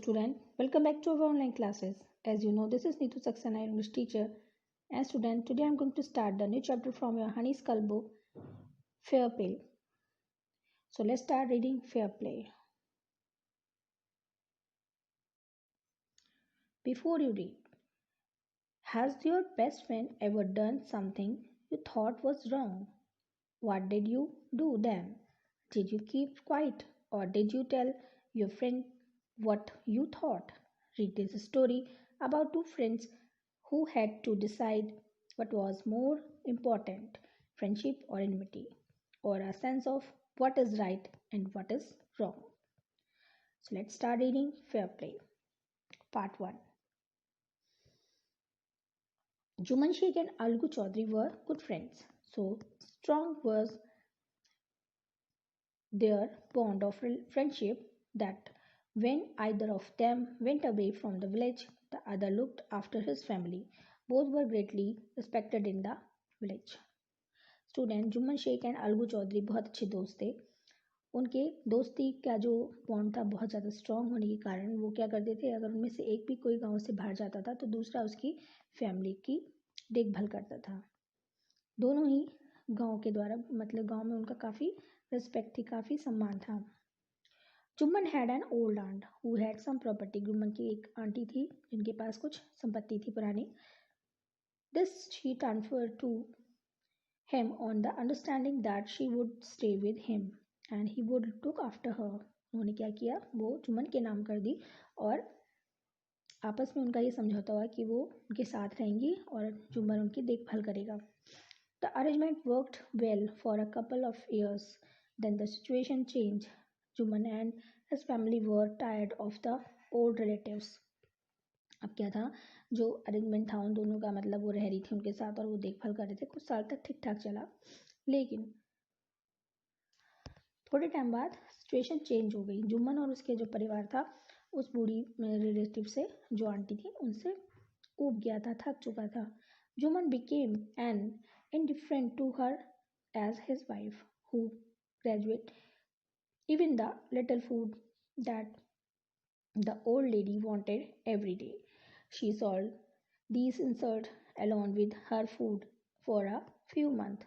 student, welcome back to our online classes. As you know, this is Neetu Saxena, English teacher. And student, today I'm going to start the new chapter from your Honey Skull book, Fair Play. So let's start reading Fair Play. Before you read, has your best friend ever done something you thought was wrong? What did you do then? Did you keep quiet or did you tell your friend what you thought? Read this story about two friends who had to decide what was more important, friendship or enmity, or a sense of what is right and what is wrong. So let's start reading Fair Play. Part 1. Juman Sheikh and Algu Chaudhary were good friends. So strong was their bond of friendship that when either of them went away from the village, the other looked after his family. Both were greatly respected in the village. Student Jumman Sheikh and Algu Chaudhary बहुत अच्छे दोस्त थे. उनके दोस्ती का जो bond था बहुत ज़्यादा स्ट्रॉन्ग होने के कारण वो क्या करते थे, अगर उनमें से एक भी कोई गांव से बाहर जाता था तो दूसरा उसकी फैमिली की देखभाल करता था. दोनों ही गांव के द्वारा मतलब गांव में उनका काफ़ी रिस्पेक्ट थी, काफ़ी सम्मान था. Jumman had an old aunt who had sum property. Jumman की एक आंटी थी जिनके पास कुछ संपत्ति थी पुरानी. This she transfer to him on the understanding that she would stay with him and he would look after her. उन्होंने क्या किया, वो जुम्मन के नाम कर दी और आपस में उनका ये समझौता हुआ कि वो उनके साथ रहेंगी और जुम्मन उनकी देखभाल करेगा. The arrangement worked well for a couple of years. Then the situation changed. Juman and his family were tired of the old relatives. अब क्या था, जो अरेंजमेंट था उन दोनों का, मतलब वो रह रही थी उनके साथ और वो देखभाल कर रहे थे. कुछ साल तक ठीक ठाक चला, लेकिन थोड़े टाइम बाद सिचुएशन चेंज हो गई. जुम्मन और उसके जो परिवार था उस बूढ़ी रिलेटिव से, जो आंटी थी, उनसे ऊब गया था, थक चुका था. Jumman became an indifferent to her as his wife, who graduate even the little food that the old lady wanted every day. She solved these insults along with her food for a few months.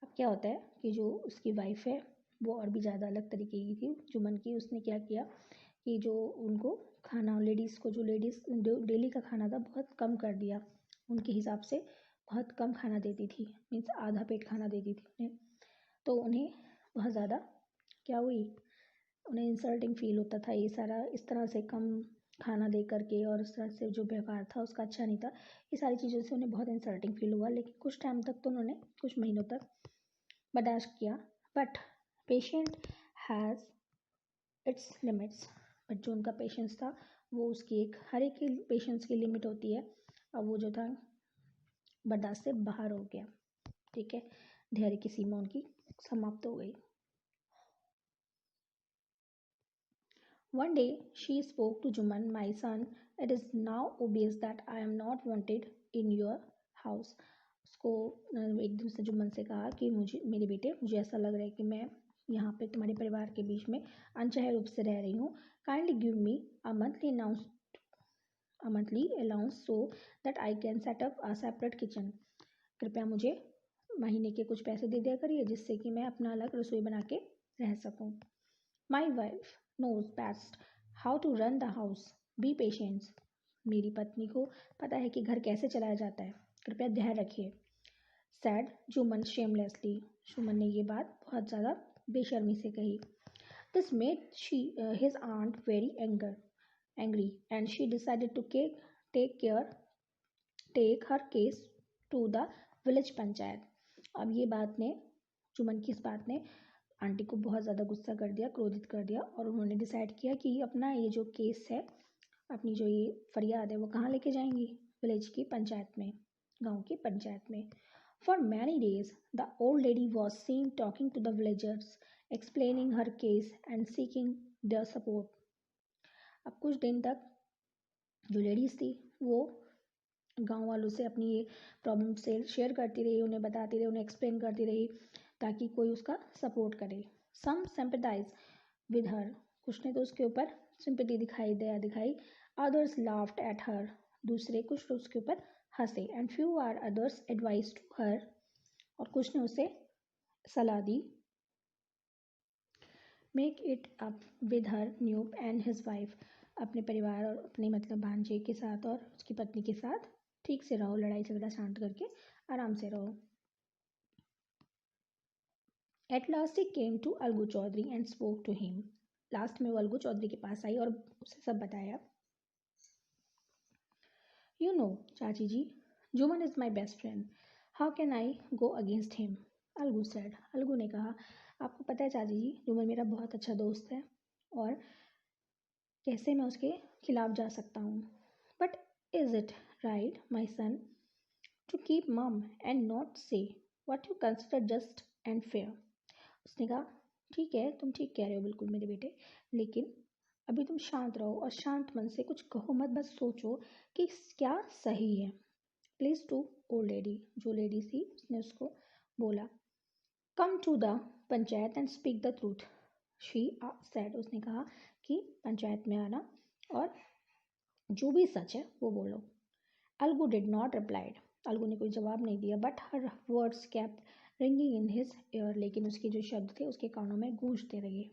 अब क्या होता है कि जो उसकी wife है वो और भी ज़्यादा अलग तरीके की थी जुम्मन की. उसने क्या किया कि जो उनको खाना, लेडीज़ को जो लेडीज़ डेली का खाना था बहुत कम कर दिया. उनके हिसाब से बहुत कम खाना देती थी, मीन्स आधा पेट खाना देती थी उन्हें. तो उन्हें बहुत ज़्यादा क्या हुई, उन्हें इंसल्टिंग फील होता था ये सारा, इस तरह से कम खाना दे करके और उस तरह से जो व्यवहार था उसका अच्छा नहीं था. ये सारी चीज़ों से उन्हें बहुत इंसल्टिंग फील हुआ, लेकिन कुछ टाइम तक तो उन्होंने, कुछ महीनों तक बर्दाश्त किया. But patient has its limits. But जो उनका पेशेंस था वो उसकी एक, हर एक की पेशेंस की लिमिट होती है. अब वो जो था बर्दाश्त से बाहर हो गया. ठीक है, धैर्य की सीमा उनकी समाप्त हो गई. One day she spoke to Juman, my son, it is now obvious that I am not wanted in your house. उसको एक दिन से जुम्मन से कहा कि मुझे, मेरे बेटे, मुझे ऐसा लग रहा है कि मैं यहाँ पे तुम्हारे परिवार के बीच में अनचाहे रूप से रह रही हूँ. Kindly give me a monthly allowance so that I can set up a separate kitchen. कृपया मुझे महीने के कुछ पैसे दे दिया करिए जिससे कि मैं अपना अलग रसोई बना के रह सकूं. My wife knows best how to run the house, be patience. मेरी पत्नी को पता है कि घर कैसे चलाया जाता है, कृपया धैर्य रखिए. Sad Juman shamelessly. जुमन ने ये बात बहुत ज़्यादा बेशर्मी से कही. This made his aunt very angry and she decided to take her case to the village panchayat. अब ये बात ने, जुमन की इस बात ने आंटी को बहुत ज़्यादा गुस्सा कर दिया, क्रोधित कर दिया, और उन्होंने डिसाइड किया कि अपना ये जो केस है, अपनी जो ये फरियाद है, वो कहाँ लेके जाएंगी, विलेज की पंचायत में, गांव की पंचायत में. For many days the old lady was seen talking to the villagers, explaining her case and seeking their support. अब कुछ दिन तक जो लेडीज़ थी वो गांव वालों से अपनी ये प्रॉब्लम से शेयर करती रही, उन्हें बताती रही, उन्हें एक्सप्लेन करती रही ताकि कोई उसका सपोर्ट करे. सम सिंपैथाइज विद हर, कुछ ने तो उसके ऊपर सिंपैथी दिखाई, दया दिखाई. Others laughed at her. दूसरे कुछ उसके ऊपर हंसे. And few are others advised to her. और कुछ ने उसे सलाह दी. Make it up with her Newp and his wife. अपने परिवार और अपने मतलब भांजे के साथ और उसकी पत्नी के साथ ठीक से रहो, लड़ाई झगड़ा शांत करके आराम से रहो. At last he came to Algu Chaudhary and spoke to him. Last में वो अलगू चौधरी के पास आई और उसे सब बताया. You know, चाची जी, Juman is my best friend. How can I go against him? Algu said. Algu ने कहा, आपको पता है चाची जी, जुमन मेरा बहुत अच्छा दोस्त है और कैसे मैं उसके खिलाफ जा सकता हूँ. But is it right, my son, to keep mum and not say what you consider just and fair? उसने कहा, ठीक है, तुम ठीक कह रहे हो बिल्कुल मेरे बेटे, लेकिन अभी तुम शांत रहो और शांत मन से कुछ कहो मत, बस सोचो कि क्या सही है. प्लीज टू ओल्ड लेडी, जो लेडी थी उसने उसको बोला. Come to the panchayat and speak the truth, she said. उसने कहा कि पंचायत में आना और जो भी सच है वो बोलो. Algu did not replied. Algu ने कोई जवाब नहीं दिया. But her words kept ringing in his year. लेकिन उसके जो शब्द थे उसके कानों में गूंजते रहे.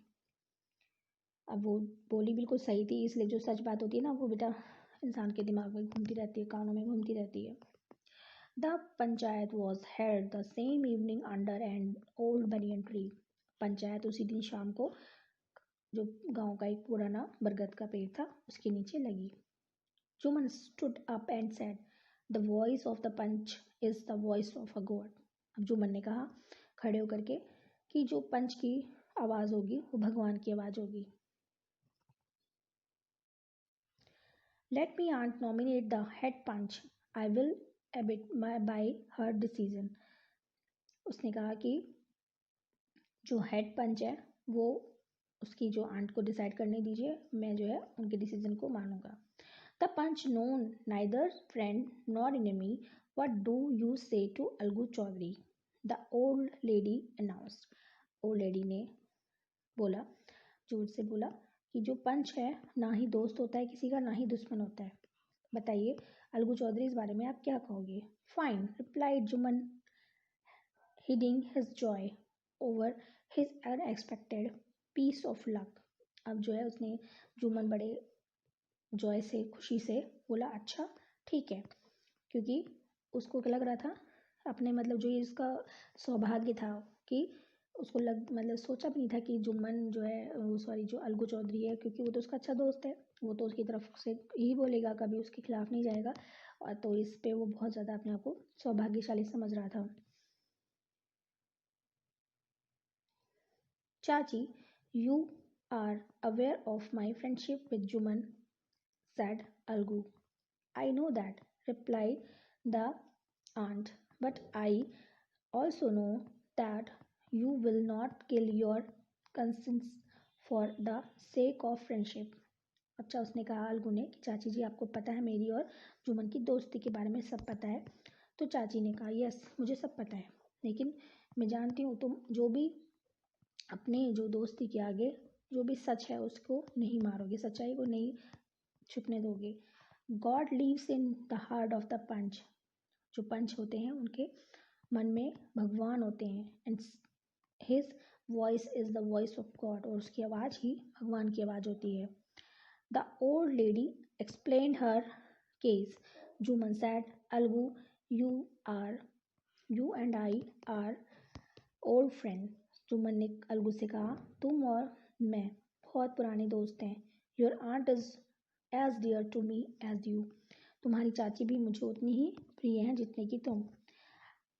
अब वो बोली बिल्कुल सही थी, इसलिए जो सच बात होती है ना वो बेटा इंसान के दिमाग में घूमती रहती है, कानों में घूमती रहती है. The panchayat was held the same evening under an old banyan tree. Panchayat उसी दिन शाम को जो गांव का एक पुराना बरगद का पेड़ था उसके नीचे लगी. Jumman stood up and said, the voice of the panch is the voice of a god. अब जुमन ने कहा खड़े होकर के कि जो पंच की आवाज़ होगी वो भगवान की आवाज़ होगी. Let me aunt nominate the head punch. I will abide by her decision. उसने कहा कि जो हेड पंच है वो उसकी जो आंट को डिसाइड करने दीजिए, मैं जो है उनके डिसीजन को मानूंगा. The panch known neither friend nor enemy. What do you say to Algu Chaudhary? The old lady announced. Old lady ने बोला, जोर से बोला कि जो पंच है ना ही दोस्त होता है किसी का, ना ही दुश्मन होता है. बताइए अलगू चौधरी, इस बारे में आप क्या कहोगे? Fine, replied Jumman, hiding his joy over his unexpected piece of luck. अब जो है उसने जुमन बड़े जॉय से, खुशी से बोला, अच्छा ठीक है, क्योंकि उसको क्या लग रहा था अपने मतलब जो ये इसका सौभाग्य था कि उसको मतलब सोचा भी नहीं था कि जुम्मन जो है सॉरी जो अलगू चौधरी है, क्योंकि वो तो उसका अच्छा दोस्त है, वो तो उसकी तरफ से ही बोलेगा, कभी उसके खिलाफ नहीं जाएगा. और तो इस पे वो बहुत ज़्यादा अपने आप को सौभाग्यशाली समझ रहा था. चाची, you are aware of my friendship with Jumman, said Algu. I know that, replied the aunt, but I also know that you will not kill your conscience for the sake of friendship. अच्छा, उसने कहा अलगू ने कि चाची जी आपको पता है मेरी और जुमन की दोस्ती के बारे में सब पता है. तो चाची ने कहा यस, मुझे सब पता है, लेकिन मैं जानती हूँ तुम जो भी अपने जो दोस्ती के आगे जो भी सच है उसको नहीं मारोगे, सच्चाई को नहीं छुपने दोगे. God lives in the heart of the panch. जो पंच होते हैं उनके मन में भगवान होते हैं. And his voice is the voice of God. और उसकी आवाज़ ही भगवान की आवाज़ होती है. The old lady explained her case. Juman sad, Algu, you and I R old friend. Juman ने अलगू से कहा तुम और मैं बहुत पुराने दोस्त हैं. Your aunt is as dear to me as you. तुम्हारी चाची भी मुझे उतनी ही प्रिय हैं जितने कि तुम.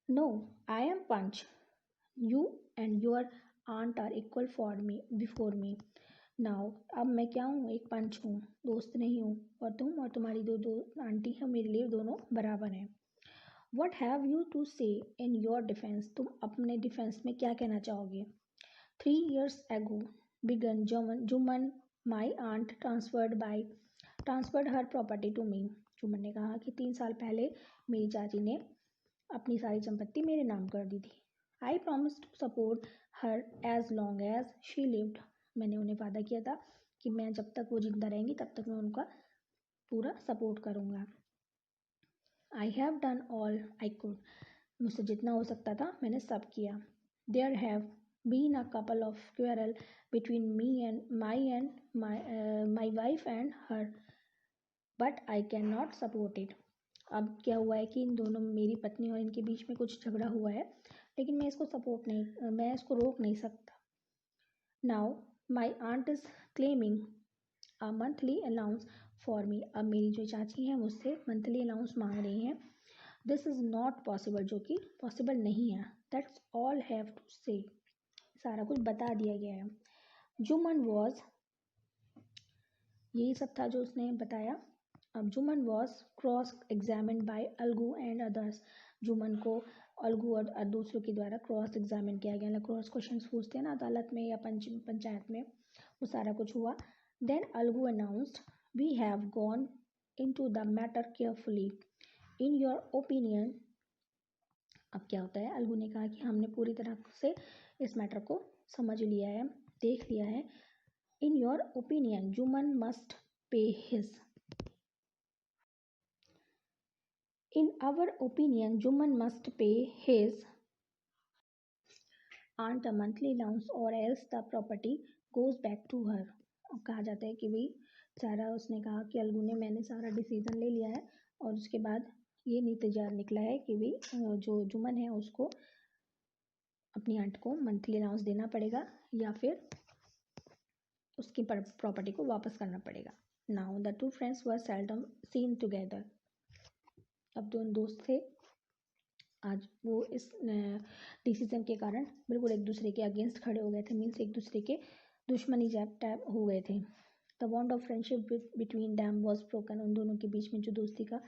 No, I am panch. You and your aunt are equal for me before me. Now अब मैं क्या हूँ? एक पंच हूँ, दोस्त नहीं हूँ. और तुम और तुम्हारी दो आंटी हैं मेरे लिए दोनों बराबर हैं. वट हैव यू टू से इन योर डिफेंस? तुम अपने डिफेंस में क्या कहना चाहोगे? 3 years ago began Jumman my aunt transferred her property to me. Jumman ने कहा कि 3 साल पहले मेरी चाची ने अपनी सारी संपत्ति मेरे नाम कर दी थी. I promise to support her as long as she lived. मैंने उन्हें वादा किया था कि मैं जब तक वो जिंदा रहेंगी तब तक मैं उनका पूरा सपोर्ट करूँगा। I have done all I could, मुझसे जितना हो सकता था मैंने सब किया। There have been a couple of quarrel between me and my wife and her, but I can not support it. अब क्या हुआ है कि इन दोनों, मेरी पत्नी और इनके बीच में कुछ झगड़ा हुआ है, लेकिन मैं इसको रोक नहीं सकता। Now my aunt is claiming a monthly allowance for me, अब मेरी जो चाची हैं मुझसे मंथली अलाउंस मांग रही हैं। दिस इज़ नॉट पॉसिबल, जो कि पॉसिबल नहीं है। दैट्स ऑल हैव टू से, सारा कुछ बता दिया गया है। जुमन वॉज, यही सब था जो उसने बताया। अब Jumman was cross examine by Algu and others, Jumman को अलगू और दूसरों के द्वारा क्रॉस एग्जामिन किया गया, क्रॉस क्वेश्चंस पूछते हैं ना अदालत में या पंचायत में, वो सारा कुछ हुआ। Then Algu announced, we have gone into the matter carefully, in your opinion. अब क्या होता है, अलगू ने कहा कि हमने पूरी तरह से इस मैटर को समझ लिया है, देख लिया है। इन your opinion Juman must pay his, in our opinion Juman must pay his aunt a monthly allowance or else the property goes back to her। और कहा जाता है कि भाई सारा, उसने कहा कि अलगू ने, मैंने सारा डिसीजन ले लिया है और उसके बाद ये नतीजा निकला है कि भाई जो जुमन है उसको अपनी आंट को मंथली अलाउंस देना पड़ेगा या फिर उसकी प्रॉपर्टी को वापस करना पड़ेगा। Now the two friends were seldom seen together, अब दोनों दोस्त थे, आज वो इस डिसीजन के कारण बिल्कुल एक दूसरे के अगेंस्ट खड़े हो गए थे, मीन्स एक दूसरे के दुश्मनी टैप हो गए थे। The bond of friendship between dam was broken, उन दोनों के बीच में जो दोस्ती का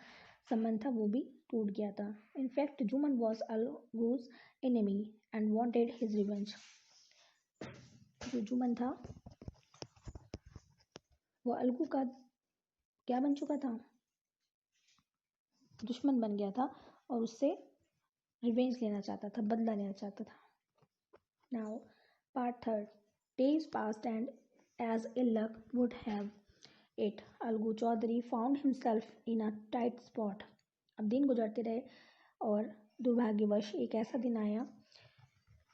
संबंध था वो भी टूट गया था। In fact Jumman was Algu's enemy and wanted his revenge, जो जुमन था वो अलगू का क्या बन चुका था, दुश्मन बन गया था और उससे रिवेंज लेना चाहता था, बदला लेना चाहता था। Now part third, days passed and as ill luck would have it Algu Chaudhary found himself in a tight spot. अब दिन गुजरते रहे और दुर्भाग्यवश एक ऐसा दिन आया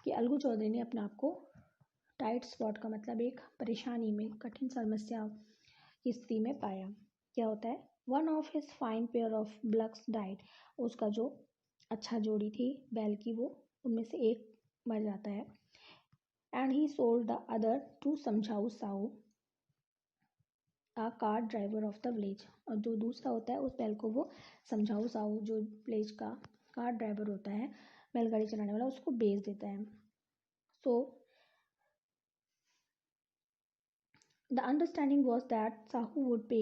कि अलगू चौधरी ने अपने आप को टाइट स्पॉट का मतलब एक परेशानी में, कठिन समस्या की स्थिति में पाया। क्या होता है, one of his fine pair of blocks died, उसका जो अच्छा जोड़ी थी बैल की, वो उनमें से एक मर जाता है। And he sold the other to Samjhu Sahu a car driver of the village, और जो दूसरा होता है उस बैल को वो समझाऊ साहू, जो विलेज का कार ड्राइवर होता है, बैलगाड़ी चलाने वाला, उसको बेच देता है। So the understanding was that Sahu would pay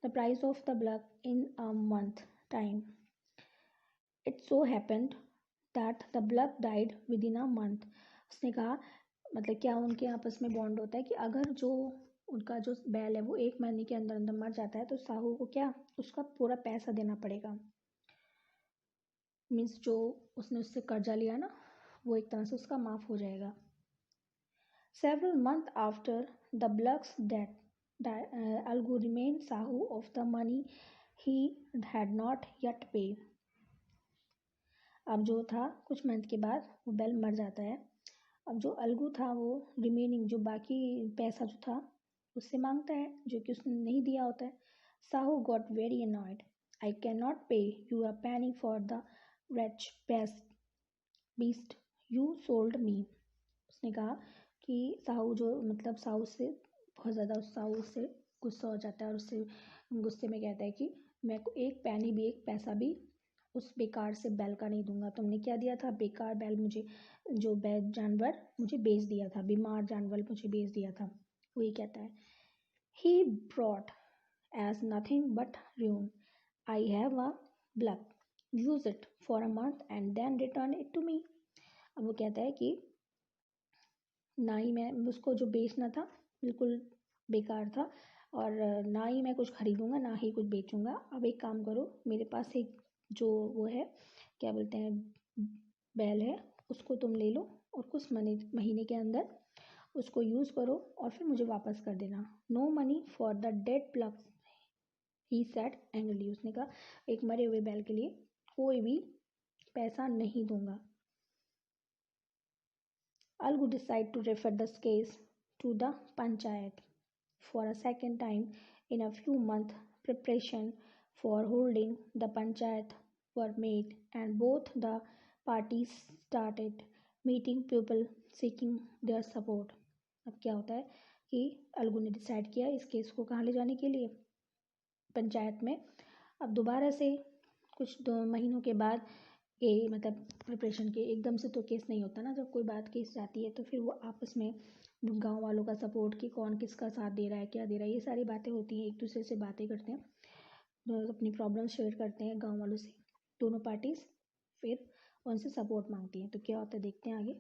the price of the bullock in a month time. It so happened that the bullock died within a month. उसने कहा, मतलब क्या उनके आपस में बॉन्ड होता है कि अगर जो उनका जो बैल है वो एक महीने के अंदर अंदर मर जाता है तो साहू को क्या उसका पूरा पैसा देना पड़ेगा, मीन्स जो उसने उससे कर्जा लिया ना वो एक तरह से उसका माफ हो जाएगा। Several month after the blocks death Algu remain Sahu of the money he had not yet पे। अब जो था कुछ मंथ के बाद वो बैल मर जाता है, अब जो अलगू था वो रिमेनिंग जो बाकी पैसा जो था उससे मांगता है जो कि उसने नहीं दिया होता है। Sahu got very annoyed, I can not pay you a penny for the wretched beast you sold me. उसने कहा कि साहू जो, मतलब साहू से बहुत ज़्यादा, साहू से गुस्सा हो जाता है और उससे गुस्से में कहता है कि मैं को एक पैनी भी, एक पैसा भी उस बेकार से बैल का नहीं दूंगा। तुमने क्या दिया था, बेकार बैल मुझे, जो बैल जानवर मुझे बेच दिया था, बीमार जानवर मुझे बेच दिया था। वही कहता है, he brought as nothing but ruin, I have a bullock, use it for a month and then return it to me. अब वो कहता है कि ना ही मैं उसको जो बेचना था बिल्कुल बेकार था और ना ही मैं कुछ खरीदूंगा ना ही कुछ बेचूंगा। अब एक काम करो, मेरे पास एक जो वो है क्या बोलते हैं बैल है, उसको तुम ले लो और कुछ महीने के अंदर उसको यूज़ करो और फिर मुझे वापस कर देना। No money for the dead bullock he said angrily. उसने कहा एक मरे हुए बैल के लिए कोई भी पैसा नहीं दूंगा। Algu decided to refer this case to the panchayat for a second time in a few months. Preparation for holding the panchayat were made and both the parties started meeting people seeking their support. अब क्या होता है कि अलगू ने decide किया इस case को कहाँ ले जाने के लिए, पंचायत में। अब दोबारा से कुछ 2 महीनों के बाद ये मतलब प्रिपरेशन के एकदम से तो केस नहीं होता ना, जब कोई बात केस जाती है तो फिर वो आपस में गांव वालों का सपोर्ट कि कौन किसका साथ दे रहा है क्या दे रहा है ये सारी बातें होती हैं, एक दूसरे से बातें करते हैं, अपनी प्रॉब्लम शेयर करते हैं गांव वालों से दोनों पार्टीज, फिर उनसे सपोर्ट मांगती हैं। तो क्या होता है देखते हैं आगे।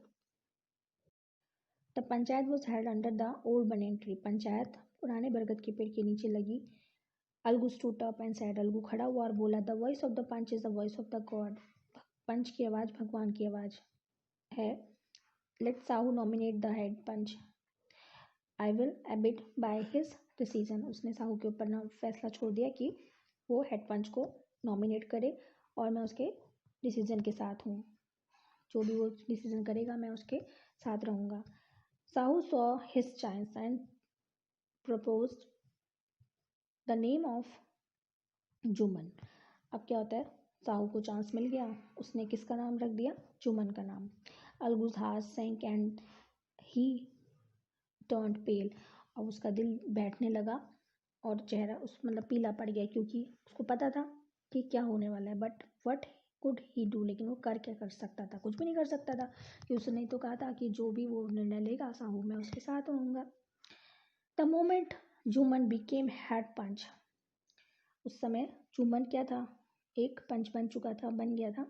The panchayat was held under the old banyan tree. Panchayat पुराने बरगद के पेड़ के नीचे लगी। Algu stood up and said. Algu खड़ा हुआ और बोला the voice of the panch is the voice of the God. पंच की आवाज़ भगवान की आवाज़ है। Let Sahu nominate the head panch. I will abide by his decision. उसने साहू के ऊपर ना फैसला छोड़ दिया कि वो हेड पंच को नॉमिनेट करे और मैं उसके डिसीजन के साथ हूँ, जो भी वो डिसीजन करेगा मैं उसके साथ रहूँगा। Sahu saw his chance and proposed the name of Juman. अब क्या होता है, साहू को चांस मिल गया, उसने किसका नाम रख दिया, जुमन का नाम। अलगूज हार्ट सैंक एंड ही टर्न्ड पेल। अब उसका दिल बैठने लगा और चेहरा उस मतलब पीला पड़ गया, क्योंकि उसको पता था कि क्या होने वाला है, but what could he do. लेकिन वो कर क्या कर सकता था, कुछ भी नहीं कर सकता था, कि उसने तो कहा था कि जो भी वो निर्णय लेगा साहू मैं उसके साथ रहूँगा। The moment Jumman became head panch. उस समय जुमन क्या था, एक पंच बन चुका था, बन गया था।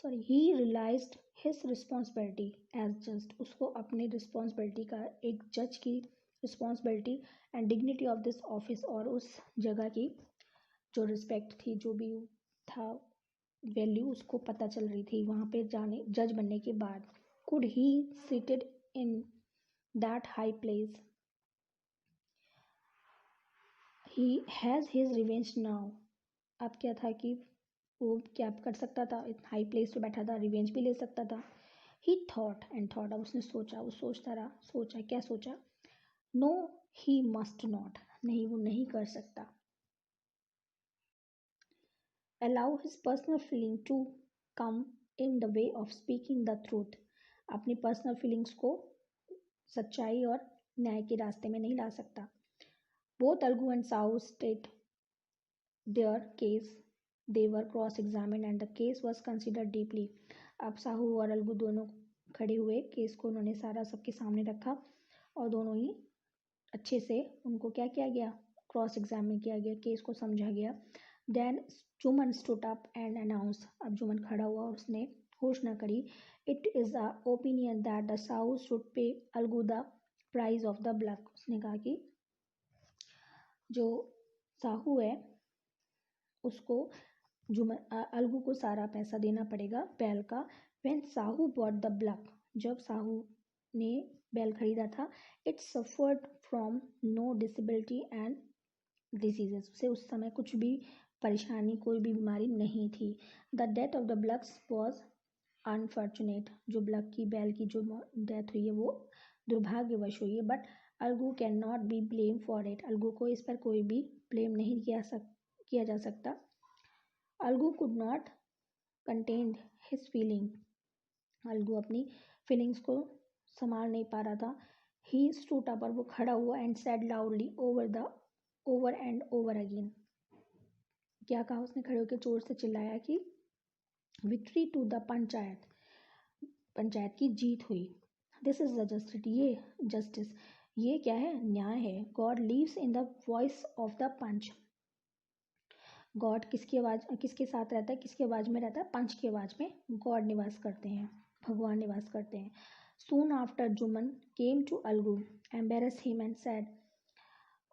He realised his responsibility as judge. उसको अपनी रिस्पॉन्सिबिलिटी का, एक जज की responsibility and dignity of this office, और उस जगह की जो रिस्पेक्ट थी, जो भी था वैल्यू उसको पता चल रही थी वहाँ पे जाने जज बनने के बाद। Could he seated in that high place, he has his revenge now. अब क्या था कि वो क्या कर सकता था, हाई प्लेस पे बैठा था, रिवेंज भी ले सकता था। ही थॉट एंड थॉट। अब उसने सोचा, वो सोचता रहा, सोचा क्या सोचा, नो ही मस्ट नॉट। नहीं वो नहीं कर सकता। Allow his personal feeling to come in the way of speaking the truth. अपनी पर्सनल फीलिंग्स को सच्चाई और न्याय के रास्ते में नहीं ला सकता। Both Algu and Sahu state there case, they were cross examine and the case was considered deeply. अब साहू और अलगू दोनों खड़े हुए, केस को उन्होंने सारा सबके सामने रखा और दोनों ही अच्छे से उनको क्या किया गया, क्रॉस एग्जामिन किया गया, केस को समझा गया। Then Jumman stood up and announce. अब जुमन खड़ा हुआ और उसने घोषणा करी, it is a opinion that the Sahu should pay Algu the price of the bullock. उसने कहा कि जो साहू है उसको अलगू को सारा पैसा देना पड़ेगा बैल का। When Sahu bought the bullock. जब साहू ने बैल खरीदा था, it suffered from no disability and diseases. उसे उस समय कुछ भी परेशानी, कोई भी बीमारी नहीं थी। The death of the blocks was unfortunate. जो ब्लक की, बैल की जो डेथ हुई है वो दुर्भाग्यवश हुई है, but Algu can not be blame for it. Algu को इस पर कोई भी ब्लेम नहीं किया जा सकता। Algu could not contain his feeling. Algu अपनी फीलिंग्स को संभाल नहीं पा रहा था। ही स्टूड अप, पर वो खड़ा हुआ, and said loudly over and over again. क्या कहा उसने, खड़े होकर जोर से चिल्लाया कि victory to the panchayat. Panchayat की जीत हुई। This is the justice. ये जस्टिस, ये क्या है, न्याय है। God lives in the voice of the panch. God किसकी आवाज़, किसके साथ रहता है, किसकी आवाज़ में रहता है, पंच की आवाज़ में गॉड निवास करते हैं, भगवान निवास करते हैं। Soon after Jumman came to Algu embarrass him and said.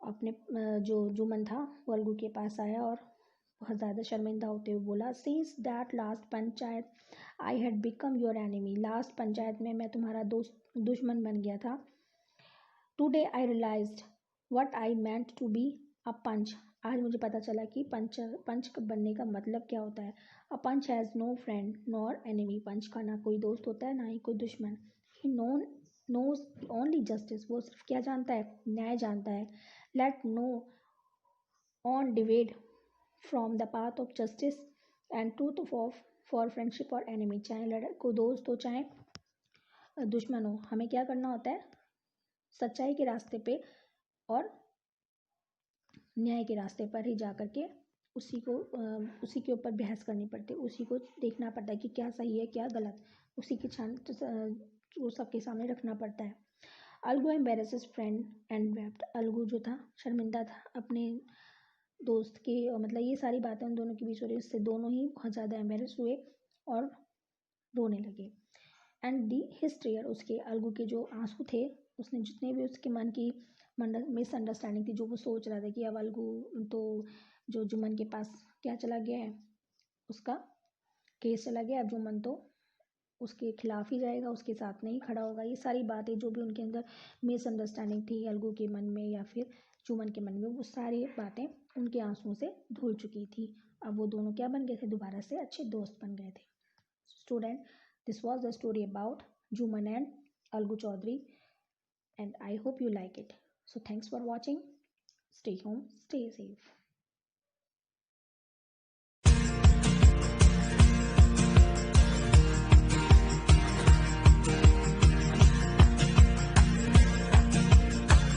अपने जो जुमन था वो अलगू के पास आया और बहुत ज़्यादा शर्मिंदा होते हुए बोला, since that last panchayat I had become your enemy. Last panchayat में मैं तुम्हारा दोस्त दुश्मन बन गया था। Today I realised what I meant to be a panch. आज मुझे पता चला कि पंच बनने का मतलब क्या होता है। A panch has no friend nor enemy. पंच का ना कोई दोस्त होता है ना ही कोई दुश्मन। He knows only justice. वो सिर्फ क्या जानता है? न्याय जानता है। Let no one deviate from the path of justice and truth for friendship और एनिमी। चाहे लड़ को दोस्त हो चाहे दुश्मन हो, हमें क्या करना होता है? सच्चाई के रास्ते पे और न्याय के रास्ते पर ही जा कर के उसी के ऊपर बहस करनी पड़ती है, उसी को देखना पड़ता है कि क्या सही है क्या गलत, उसी की छान वो सबके सामने रखना पड़ता है। Algu embarrasses friend and wept. Algu जो था शर्मिंदा था अपने दोस्त के, मतलब ये सारी बातें उन दोनों के बीच हो रही, उससे दोनों ही बहुत ज़्यादा एम्बेरस हुए और रोने लगे। एंड दी हिस्ट्रियर, उसके अलगू के जो आंसू थे, उसने जितने भी उसके मन की मिसअंडरस्टैंडिंग थी, जो वो सोच रहा था कि अब अलगू तो जो जुम्मन के पास क्या चला गया है, उसका केस चला गया, अब जुम्मन तो उसके खिलाफ ही जाएगा, उसके साथ नहीं खड़ा होगा। ये सारी बातें जो भी उनके अंदर मिसअंडरस्टैंडिंग थी अलगू के मन में या फिर जुम्मन के मन में, वो सारी बातें उनके आंसुओं से धुल चुकी थी। अब वो दोनों क्या बन गए थे? दोबारा से अच्छे दोस्त बन गए थे। Student, this was the story about Juman and Algu Chaudhary, and I hope you like it. So thanks for watching. Stay home, stay safe.